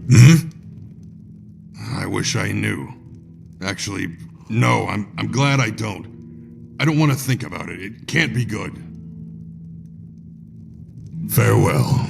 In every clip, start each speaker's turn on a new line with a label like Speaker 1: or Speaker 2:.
Speaker 1: Hmm? I wish I knew. Actually, no, I'm glad I don't. I don't want to think about it. It can't be good. Farewell.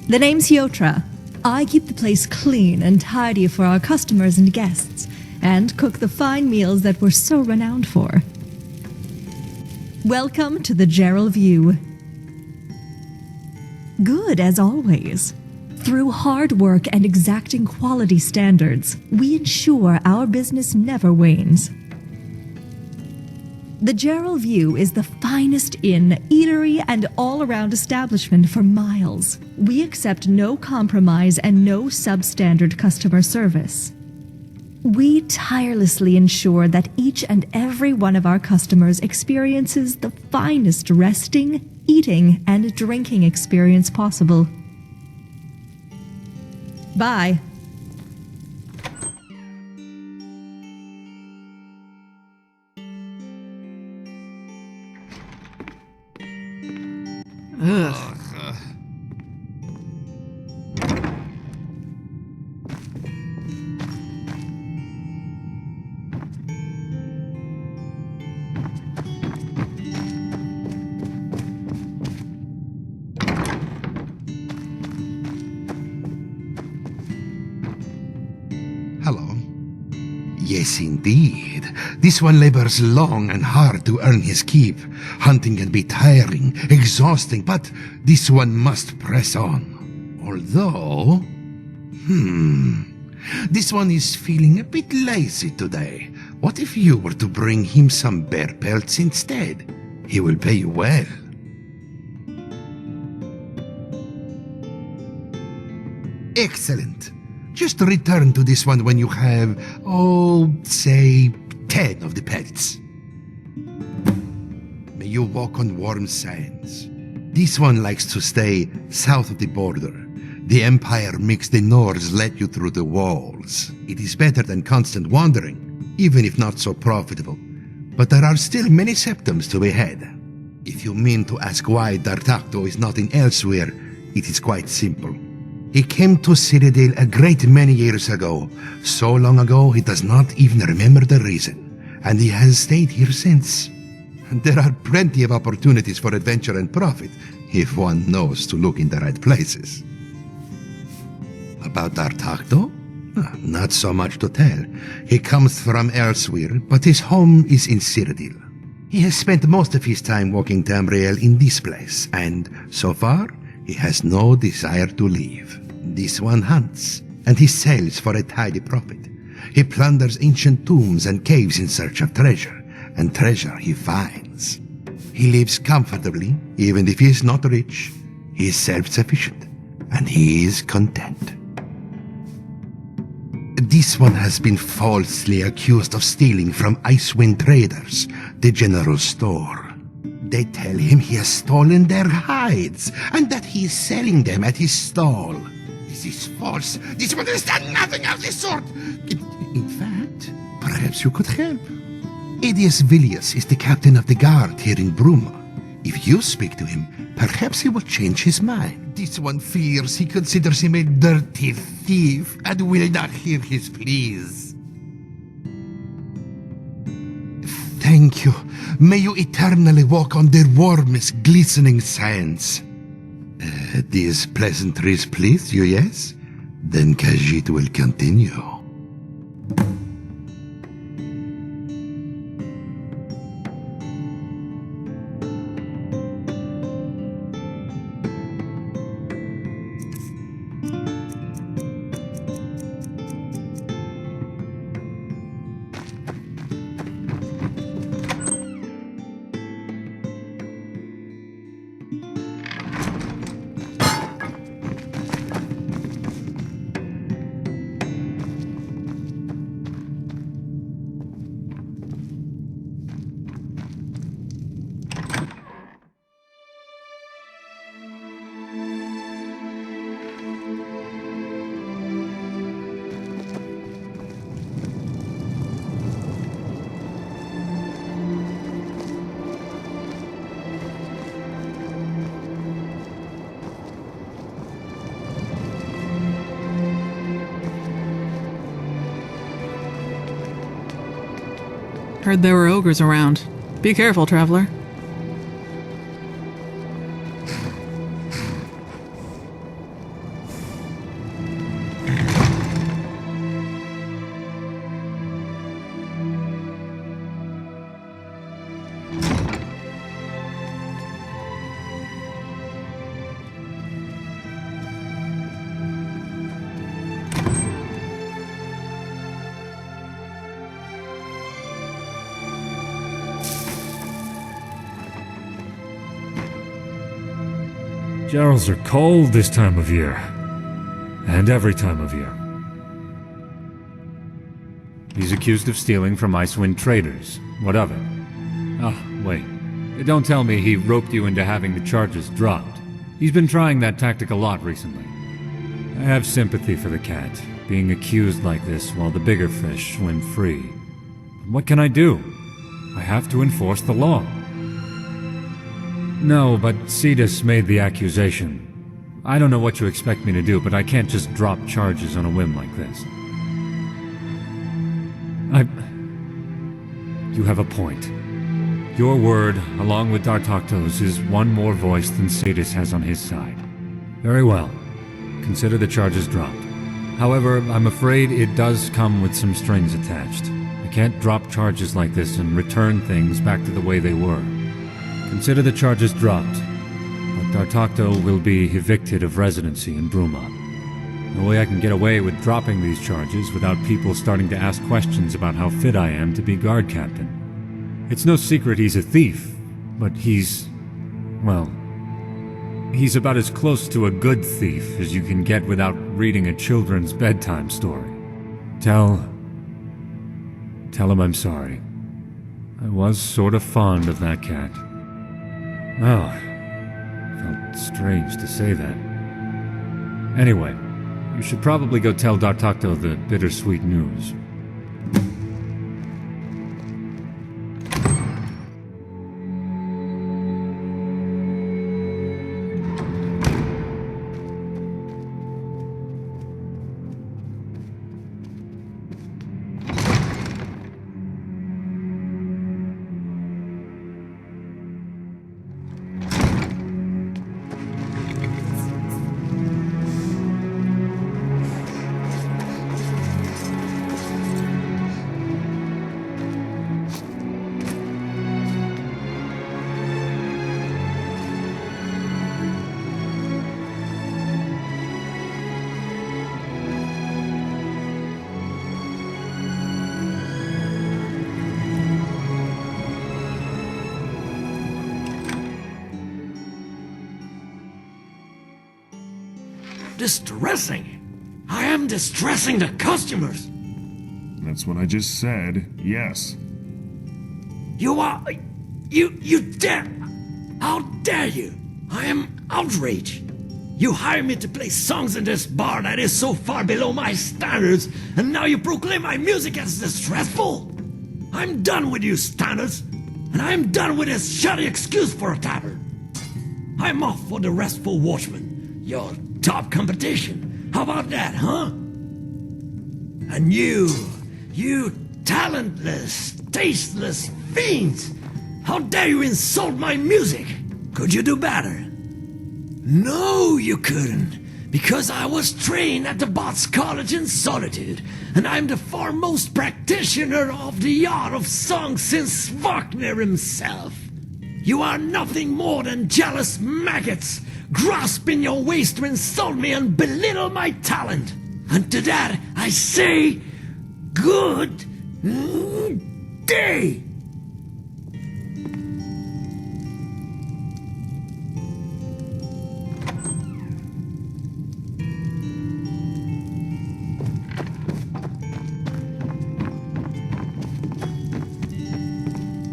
Speaker 2: The name's Yotra. I keep the place clean and tidy for our customers and guests, and cook the fine meals that we're so renowned for. Welcome to the Gerald View. Good as always. Through hard work and exacting quality standards, we ensure our business never wanes. The Gerald View is the finest inn, eatery, and all-around establishment for miles. We accept no compromise and no substandard customer service. We tirelessly ensure that each and every one of our customers experiences the finest resting, eating, and drinking experience possible. Bye.
Speaker 3: Ugh.
Speaker 4: Hello. Yes, indeed. This one labors long and hard to earn his keep. Hunting can be tiring, exhausting, but this one must press on. Although... This one is feeling a bit lazy today. What if you were to bring him some bear pelts instead? He will pay you well. Excellent. Just return to this one when you have, say, 10 of the pelts. May you walk on warm sands. This one likes to stay south of the border. The Empire makes the Nords let you through the walls. It is better than constant wandering, even if not so profitable. But there are still many septums to be had. If you mean to ask why Dar'taqto is not in elsewhere, it is quite simple. He came to Cyrodiil a great many years ago, so long ago he does not even remember the reason, and he has stayed here since. There are plenty of opportunities for adventure and profit, if one knows to look in the right places. About Dar'taqto? Not so much to tell. He comes from elsewhere, but his home is in Cyrodiil. He has spent most of his time walking Tamriel in this place, and so far, he has no desire to leave. This one hunts, and he sells for a tidy profit. He plunders ancient tombs and caves in search of treasure, and treasure he finds. He lives comfortably, even if he is not rich. He is self-sufficient, and he is content. This one has been falsely accused of stealing from Icewind Traders, the general store. They tell him he has stolen their hides, and that he is selling them at his stall. This is false. This one has done nothing of the sort. In fact, perhaps you could help. Adius is the captain of the guard here in Bruma. If you speak to him, perhaps he will change his mind. This one fears he considers him a dirty thief and will not hear his pleas. thank you. May you eternally walk on the warmest, glistening sands. These pleasantries please you, yes? Then Khajiit will continue.
Speaker 3: Heard there were ogres around. Be careful, traveler.
Speaker 5: Jarls are cold this time of year. And every time of year. He's accused of stealing from Icewind traders. What of it? Ah, wait. Don't tell me he roped you into having the charges dropped. He's been trying that tactic a lot recently. I have sympathy for the cat, being accused like this while the bigger fish swim free. What can I do? I have to enforce the law. No, but Cetus made the accusation. I don't know what you expect me to do, but I can't just drop charges on a whim like this. You have a point. Your word, along with Dar'taqto's, is one more voice than Cetus has on his side. Very well. Consider the charges dropped. However, I'm afraid it does come with some strings attached. I can't drop charges like this and return things back to the way they were. Consider the charges dropped, but Dar'taqto will be evicted of residency in Bruma. No way I can get away with dropping these charges without people starting to ask questions about how fit I am to be guard captain. It's no secret he's a thief, but he's about as close to a good thief as you can get without reading a children's bedtime story. Tell him I'm sorry. I was sort of fond of that cat. Oh, felt strange to say that. Anyway, you should probably go tell Dar'taqto the bittersweet news.
Speaker 6: Distressing? I am distressing the customers.
Speaker 7: That's what I just said, yes.
Speaker 6: You are... You dare... How dare you? I am outraged. You hired me to play songs in this bar that is so far below my standards, and now you proclaim my music as distressful? I'm done with you standards, and I'm done with this shoddy excuse for a tavern. I'm off for the Restful Watchman, your top competition. How about that, huh? And you talentless, tasteless fiends! How dare you insult my music? Could you do better? No, you couldn't, because I was trained at the Bots College in Solitude, and I'm the foremost practitioner of the art of song since Wagner himself. You are nothing more than jealous maggots, grasping your waist to insult me and belittle my talent. And to that I say, good day.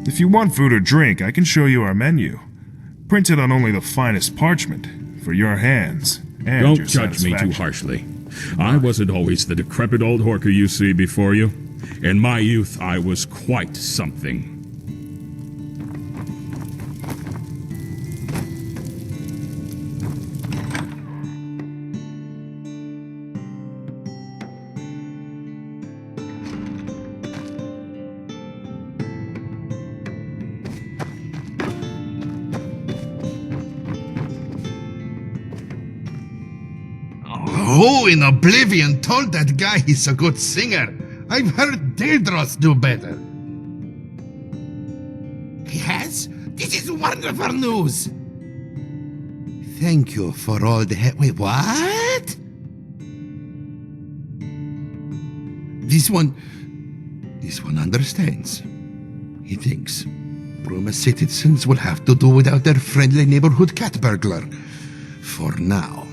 Speaker 7: If you want food or drink, I can show you our menu. Printed on only the finest parchment, for your hands and
Speaker 8: Don't
Speaker 7: your
Speaker 8: judge me too
Speaker 7: satisfaction.
Speaker 8: harshly. I wasn't always the decrepit old horker you see before you. In my youth, I was quite something.
Speaker 4: Who in Oblivion told that guy he's a good singer? I've heard Daedros do better. He has? This is wonderful news! Thank you for all the help. Wait, what? This one understands. He thinks Bruma citizens will have to do without their friendly neighborhood cat burglar. For now.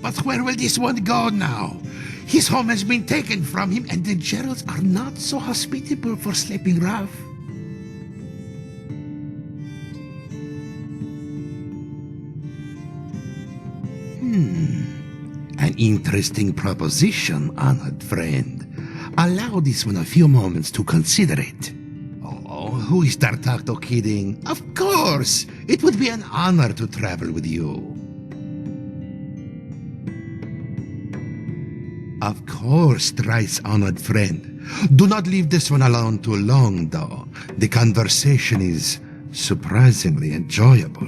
Speaker 4: But where will this one go now? His home has been taken from him, and the Geralds are not so hospitable for sleeping rough. An interesting proposition, honored friend. Allow this one a few moments to consider it. Oh, who is Dar'taqto kidding? Of course! It would be an honor to travel with you. Of course, thrice-honored friend. Do not leave this one alone too long, though. The conversation is surprisingly enjoyable.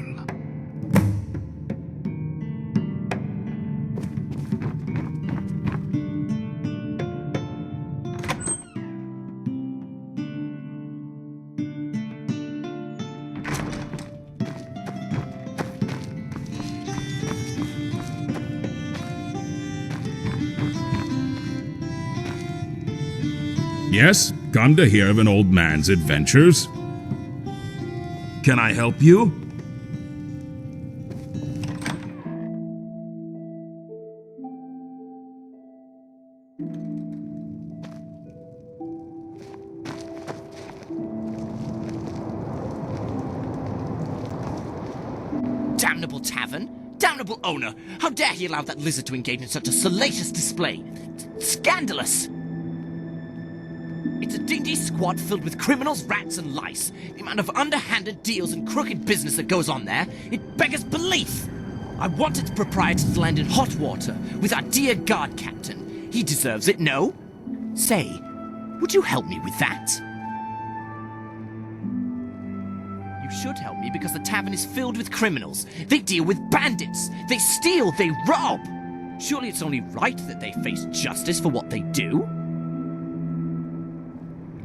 Speaker 8: Yes, come to hear of an old man's adventures. Can I help you?
Speaker 9: Damnable tavern! Damnable owner! How dare he allow that lizard to engage in such a salacious display? Scandalous! It's a dingy squad filled with criminals, rats, and lice. The amount of underhanded deals and crooked business that goes on there, it beggars belief. I want its proprietor to land in hot water with our dear guard captain. He deserves it, no? Say, would you help me with that? You should help me because the tavern is filled with criminals. They deal with bandits. They steal, they rob. Surely it's only right that they face justice for what they do?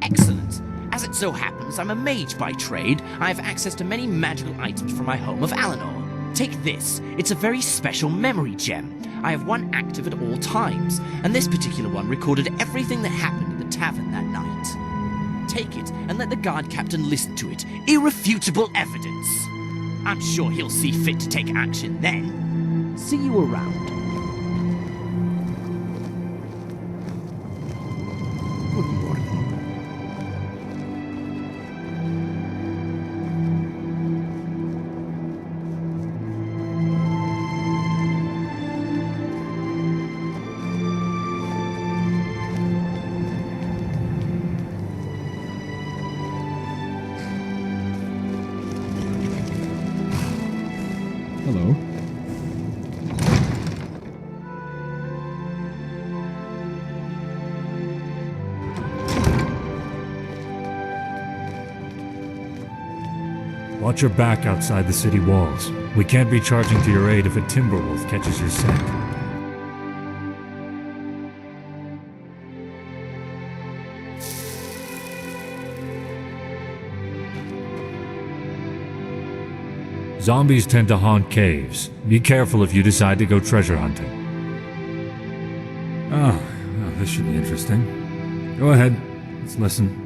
Speaker 9: Excellent. As it so happens, I'm a mage by trade. I have access to many magical items from my home of Alinor. Take this. It's a very special memory gem. I have one active at all times, and this particular one recorded everything that happened in the tavern that night. Take it and let the guard captain listen to it. Irrefutable evidence. I'm sure he'll see fit to take action then. See you around.
Speaker 4: Good morning.
Speaker 10: Hello.
Speaker 5: Watch your back outside the city walls. We can't be charging to your aid if a timber wolf catches your scent. Zombies tend to haunt caves. Be careful if you decide to go treasure hunting. Oh, well, this should be interesting. Go ahead, let's listen.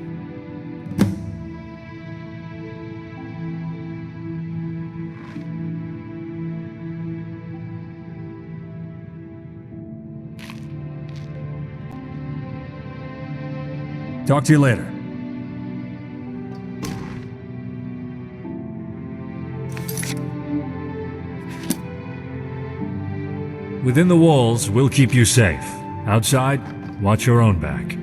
Speaker 5: Talk to you later. Within the walls, we'll keep you safe. Outside, watch your own back.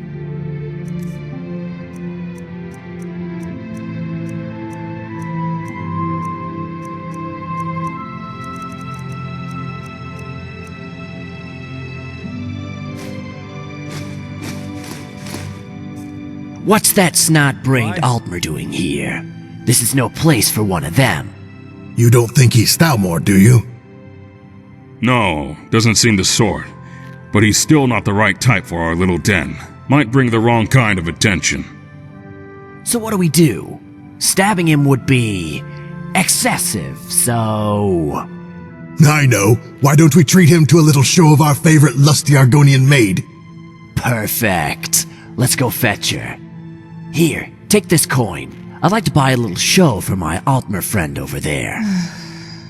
Speaker 9: What's that snot-brained Altmer doing here? This is no place for one of them.
Speaker 10: You don't think he's Stoutmore, do you?
Speaker 8: No, doesn't seem the sort. But he's still not the right type for our little den. Might bring the wrong kind of attention.
Speaker 9: So what do we do? Stabbing him would be excessive, so...
Speaker 10: I know. Why don't we treat him to a little show of our favorite lusty Argonian maid?
Speaker 9: Perfect. Let's go fetch her. Here, take this coin. I'd like to buy a little show for my Altmer friend over there.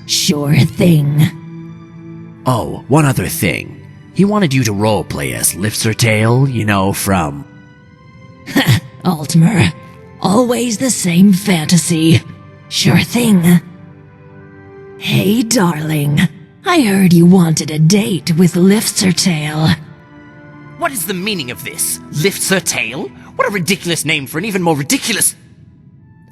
Speaker 11: Sure thing.
Speaker 9: Oh, one other thing. He wanted you to roleplay as Lifsertail, you know, from...
Speaker 11: Altmer. Always the same fantasy. Sure thing. Hey, darling. I heard you wanted a date with Lifsertail.
Speaker 9: What is the meaning of this? Lifsertail? What a ridiculous name for an even more ridiculous...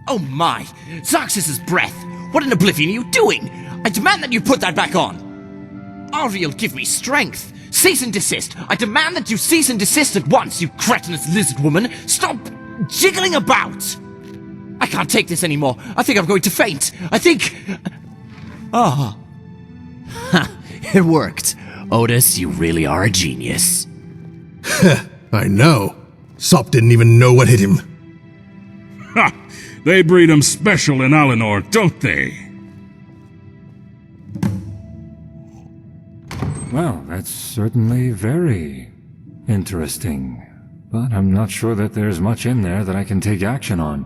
Speaker 9: Oh my! Zarxus's breath! What in oblivion are you doing? I demand that you put that back on! Ariel, give me strength! Cease and desist! I demand that you cease and desist at once, you cretinous lizard woman! Stop jiggling about! I can't take this anymore. I think I'm going to faint. I think... Ah. Ha! It worked. Otis, you really are a genius.
Speaker 10: I know. Sop didn't even know what hit him.
Speaker 8: Ha! They breed 'em special in Alinor, don't they?
Speaker 5: Well, that's certainly very interesting. But I'm not sure that there's much in there that I can take action on.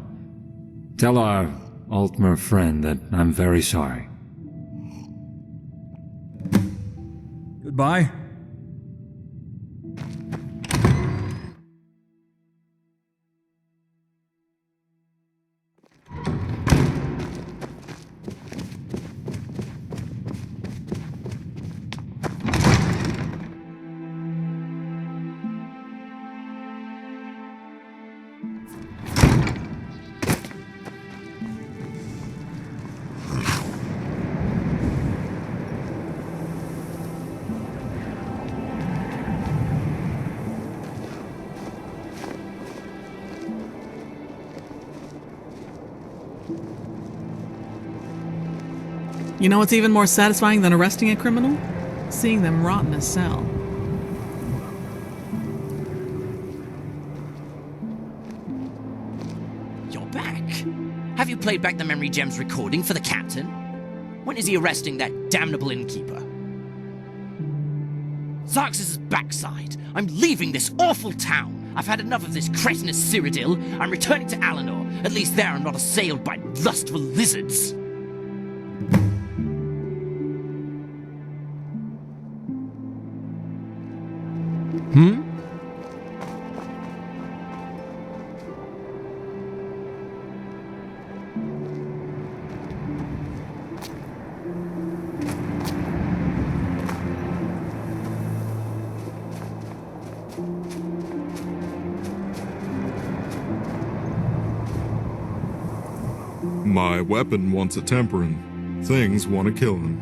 Speaker 5: Tell our Altmer friend that I'm very sorry. Goodbye.
Speaker 3: You know what's even more satisfying than arresting a criminal? Seeing them rot in a cell.
Speaker 9: You're back. Have you played back the Memory Gem's recording for the captain? When is he arresting that damnable innkeeper? Zarxus's backside. I'm leaving this awful town. I've had enough of this cretinous Cyrodiil. I'm returning to Alinor. At least there I'm not assailed by lustful lizards.
Speaker 12: My weapon wants a temperin'. Things want to kill him.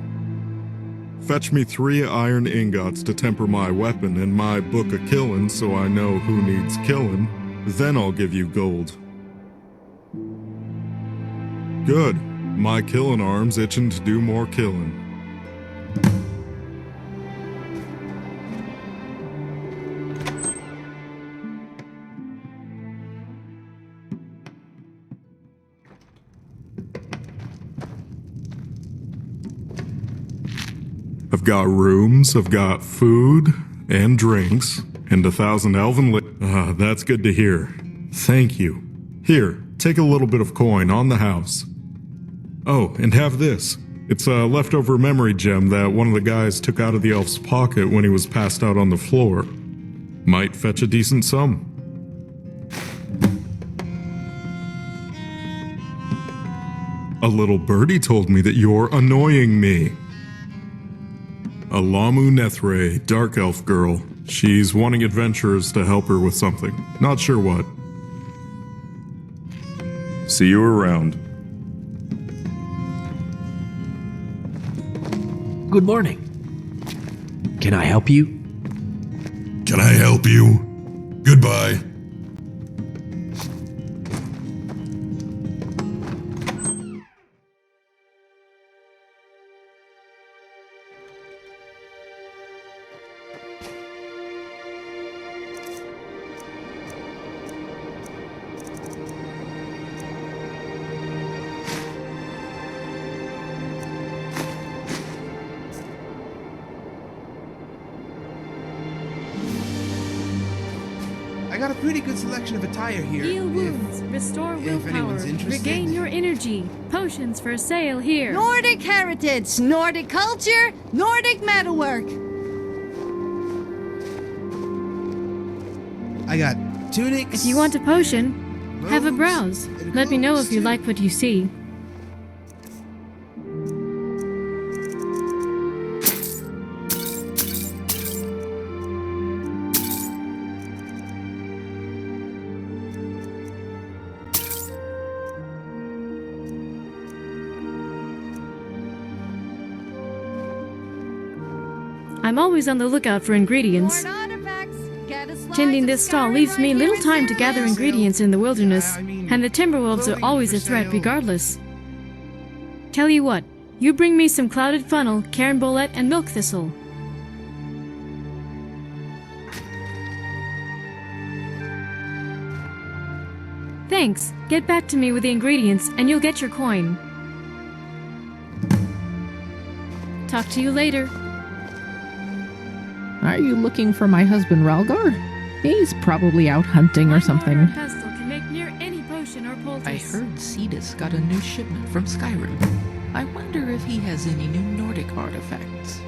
Speaker 12: Fetch me 3 iron ingots to temper my weapon and my book of killin' so I know who needs killin'. Then I'll give you gold. Good. My killing arm's itching to do more killing. I've got rooms, I've got food and drinks, and 1,000 elven that's good to hear. Thank you. Here, take a little bit of coin on the house. Oh, and have this. It's a leftover memory gem that one of the guys took out of the elf's pocket when he was passed out on the floor. Might fetch a decent sum. A little birdie told me that you're annoying me. Alamu Nethre, dark elf girl. She's wanting adventurers to help her with something. Not sure what. See you around.
Speaker 6: Good morning. Can I help you?
Speaker 1: Can I help you? Goodbye.
Speaker 13: I got a pretty good selection of attire here.
Speaker 14: Heal wounds, restore willpower, regain your energy. Potions for sale here.
Speaker 15: Nordic heritage, Nordic culture, Nordic metalwork.
Speaker 13: I got tunics.
Speaker 14: If you want a potion, have a browse. Let me know if you like what you see. I'm always on the lookout for ingredients. Tending this stall leaves me little time to gather ingredients in the wilderness, and the Timberwolves are always a threat regardless. Tell you what, you bring me some clouded funnel, cairnbolete, and milk thistle. Thanks. Get back to me with the ingredients, and you'll get your coin. Talk to you later.
Speaker 16: Are you looking for my husband Ralgar? He's probably out hunting or something.
Speaker 14: Can make near any potion or poultice.
Speaker 17: I heard Cetus got a new shipment from Skyrim. I wonder if he has any new Nordic artifacts.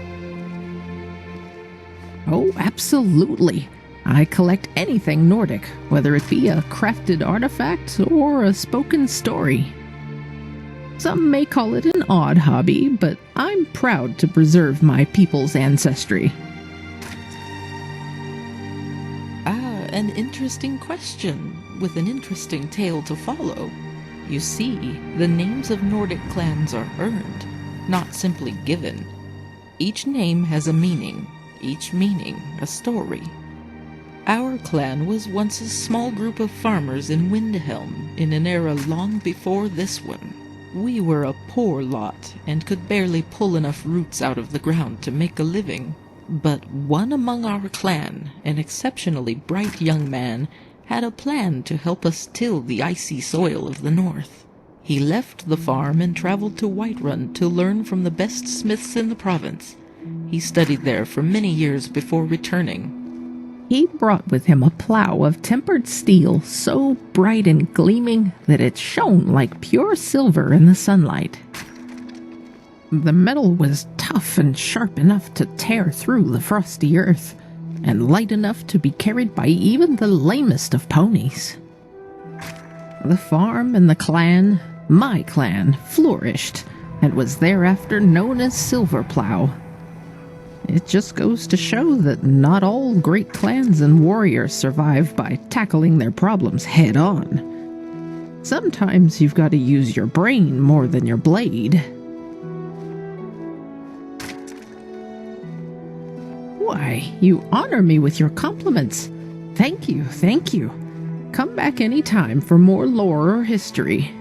Speaker 16: Oh, absolutely. I collect anything Nordic, whether it be a crafted artifact or a spoken story. Some may call it an odd hobby, but I'm proud to preserve my people's ancestry.
Speaker 17: An interesting question, with an interesting tale to follow. You see, the names of Nordic clans are earned, not simply given. Each name has a meaning, each meaning a story. Our clan was once a small group of farmers in Windhelm, in an era long before this one. We were a poor lot, and could barely pull enough roots out of the ground to make a living. But one among our clan, an exceptionally bright young man, had a plan to help us till the icy soil of the north. He left the farm and traveled to Whiterun to learn from the best smiths in the province. He studied there for many years before returning.
Speaker 16: He brought with him a plow of tempered steel so bright and gleaming that it shone like pure silver in the sunlight. The metal was tough and sharp enough to tear through the frosty earth, and light enough to be carried by even the lamest of ponies. The farm and the clan, my clan, flourished, and was thereafter known as Silverplow. It just goes to show that not all great clans and warriors survive by tackling their problems head on. Sometimes you've got to use your brain more than your blade. Why, you honor me with your compliments. Thank you, thank you. Come back any time for more lore or history.